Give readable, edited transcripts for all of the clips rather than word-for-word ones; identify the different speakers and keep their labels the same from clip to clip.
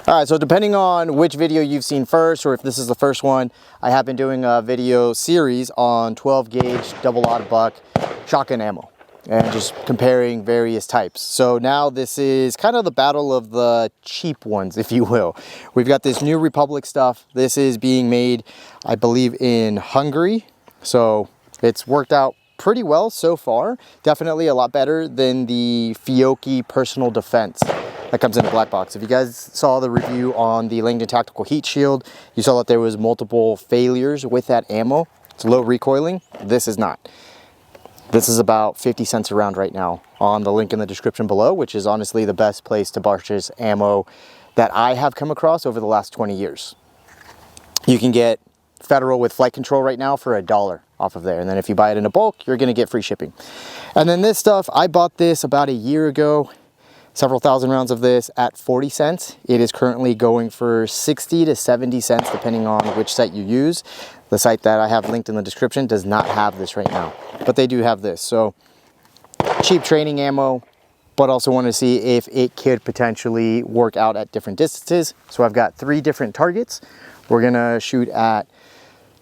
Speaker 1: All right, so depending on which video you've seen first, or if this is the first one, I have been doing a video series on 12 gauge double aught buck shotgun ammo and just comparing various types. So now this is kind of the battle of the cheap ones, if you will. We've got this New Republic stuff. This is being made, I believe, in Hungary. So it's worked out pretty well so far. Definitely a lot better than the Fiocchi personal defense that comes in a black box. If you guys saw the review on the Langdon Tactical Heat Shield, you saw that there was multiple failures with that ammo. It's low recoiling. This is not. This is about 50 cents a round right now on the link in the description below, which is honestly the best place to purchase ammo that I have come across over the last 20 years. You can get Federal with flight control right now for $1 off of there. And then if you buy it in a bulk, you're gonna get free shipping. And then this stuff, I bought this about a year ago. Several thousand rounds of this at 40 cents. It is currently going for 60 to 70 cents depending on which site you use. The site that I have linked in the description does not have this right now, but they do have this. So cheap training ammo, but also want to see if it could potentially work out at different distances. So I've got 3 different targets. We're gonna shoot at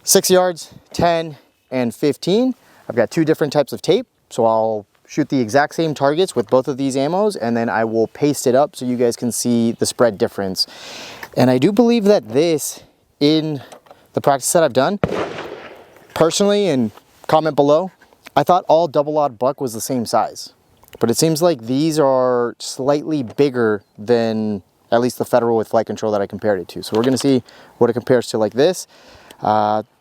Speaker 1: 6 yards, 10, and 15. I've got 2 different types of tape, so I'll shoot the exact same targets with both of these ammos, and then I will paste it up so you guys can see the spread difference. And I do believe that this, in the practice that I've done, personally, and comment below, I thought all double aught buck was the same size. But it seems like these are slightly bigger than at least the Federal with flight control that I compared it to. So we're gonna see what it compares to like this.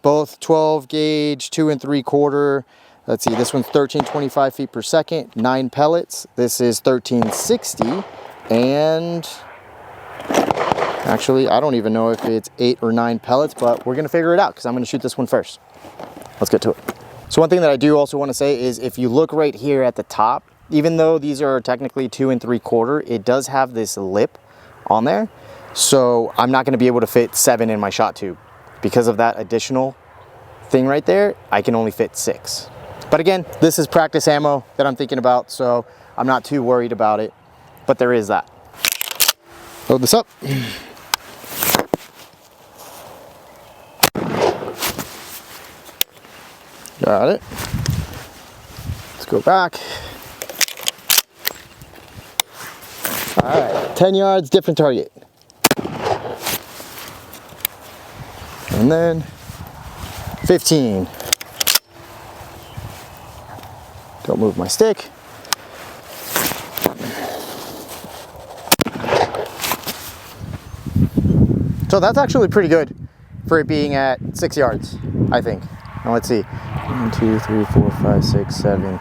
Speaker 1: Both 12 gauge, 2 3/4. Let's see, this one's 1325 feet per second, 9 pellets. This is 1360, and actually, I don't even know if it's 8 or 9 pellets, but we're gonna figure it out because I'm gonna shoot this one first. Let's get to it. So one thing that I do also wanna say is if you look right here at the top, even though these are technically 2 3/4, it does have this lip on there. So I'm not gonna be able to fit 7 in my shot tube. Because of that additional thing right there, I can only fit 6. But again, this is practice ammo that I'm thinking about, so I'm not too worried about it, but there is that. Load this up. Got it. Let's go back. All right, 10 yards, different target. And then 15. Don't move my stick. So that's actually pretty good for it being at 6 yards, I think. Now let's see. 1, 2, 3, 4, 5, 6, 7,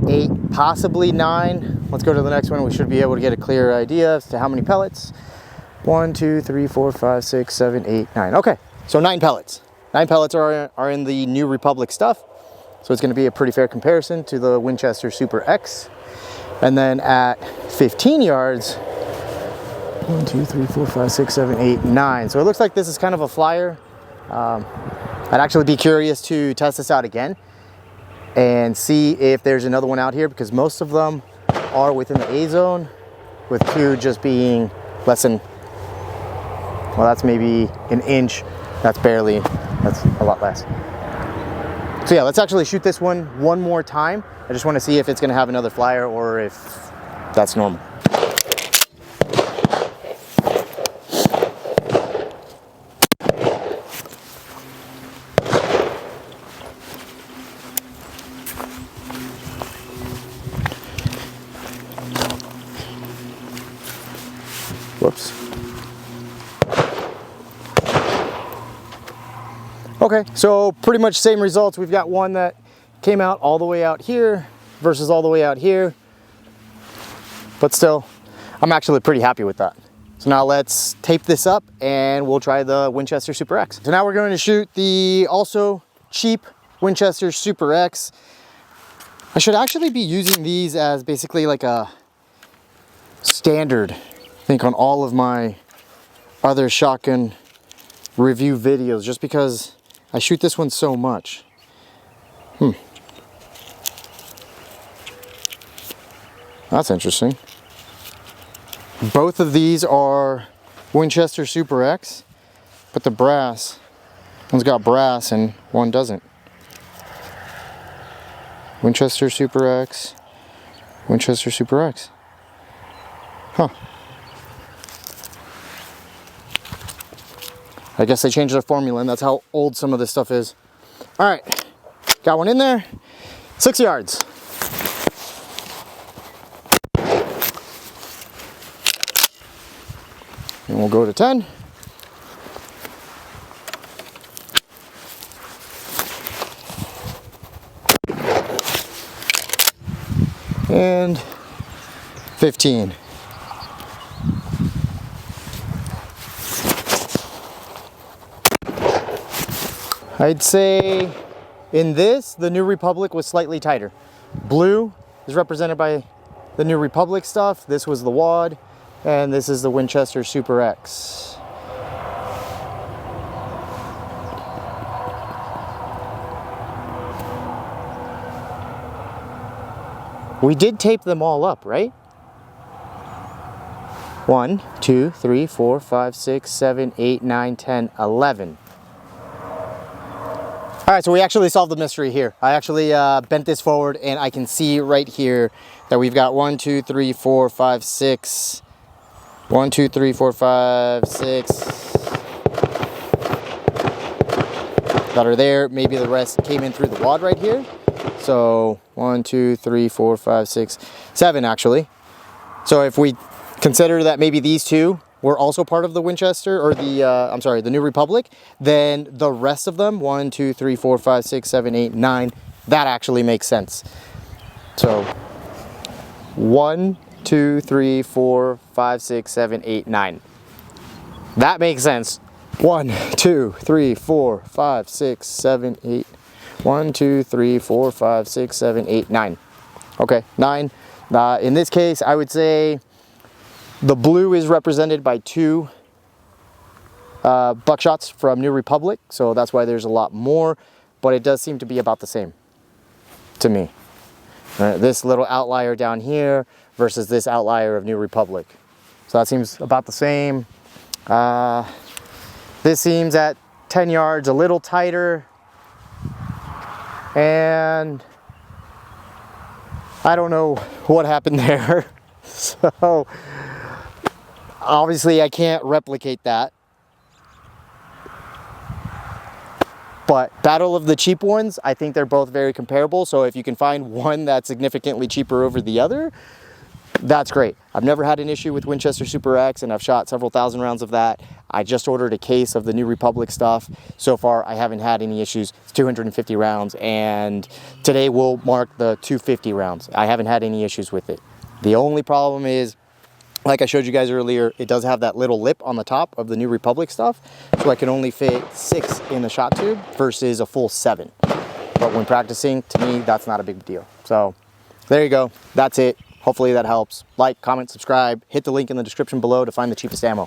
Speaker 1: 8, possibly 9. Let's go to the next one. We should be able to get a clear idea as to how many pellets. 1, 2, 3, 4, 5, 6, 7, 8, 9. Okay, so 9 pellets. 9 pellets are in the New Republic stuff. So it's going to be a pretty fair comparison to the Winchester Super-X. And then at 15 yards, 1, 2, 3, 4, 5, 6, 7, 8, 9. So it looks like this is kind of a flyer. I'd actually be curious to test this out again and see if there's another one out here, because most of them are within the A zone, with 2 just being less than, well, that's maybe an inch. That's barely, that's a lot less. So yeah, let's actually shoot this one more time. I just want to see if it's going to have another flyer or if that's normal. Whoops. Okay, so pretty much same results. We've got one that came out all the way out here versus all the way out here. But still, I'm actually pretty happy with that. So now let's tape this up and we'll try the Winchester Super-X. So now we're going to shoot the also cheap Winchester Super-X. I should actually be using these as basically like a standard, I think, on all of my other shotgun review videos, just because I shoot this one so much. That's interesting. Both of these are Winchester Super-X, but the brass, one's got brass and one doesn't. Winchester Super-X, Winchester Super-X. Huh. I guess they changed their formula and that's how old some of this stuff is. All right, got one in there, 6 yards. And we'll go to 10. And 15. I'd say in this, the New Republic was slightly tighter. Blue is represented by the New Republic stuff. This was the wad, and this is the Winchester Super-X. We did tape them all up, right? 1, 2, 3, 4, 5, 6, 7, 8, 9, 10, 11. All right, so we actually solved the mystery here. I actually bent this forward and I can see right here that we've got 1, 2, 3, 4, 5, 6. 1, 2, 3, 4, 5, 6. That are there. Maybe the rest came in through the wad right here. So 1, 2, 3, 4, 5, 6, 7 actually. So if we consider that maybe these two were also part of the Winchester or the, I'm sorry, the New Republic, then the rest of them, 1, 2, 3, 4, 5, 6, 7, 8, 9, that actually makes sense. So 1, 2, 3, 4, 5, 6, 7, 8, 9. That makes sense. 1, 2, 3, 4, 5, 6, 7, 8. 1, 2, 3, 4, 5, 6, 7, 8, 9. Okay, 9. In this case, I would say the blue is represented by 2 buckshots from New Republic, so that's why there's a lot more, but it does seem to be about the same to me. This little outlier down here versus this outlier of New Republic. So that seems about the same. This seems at 10 yards a little tighter. And I don't know what happened there. So obviously I can't replicate that. But battle of the cheap ones, I think they're both very comparable. So if you can find one that's significantly cheaper over the other, that's great. I've never had an issue with Winchester Super-X and I've shot several thousand rounds of that. I just ordered a case of the New Republic stuff. So far, I haven't had any issues. It's 250 rounds and today will mark the 250 rounds. I haven't had any issues with it. The only problem is, like I showed you guys earlier, it does have that little lip on the top of the New Republic stuff. So I can only fit 6 in the shot tube versus a full 7. But when practicing, to me, that's not a big deal. So there you go. That's it. Hopefully that helps. Like, comment, subscribe, hit the link in the description below to find the cheapest ammo.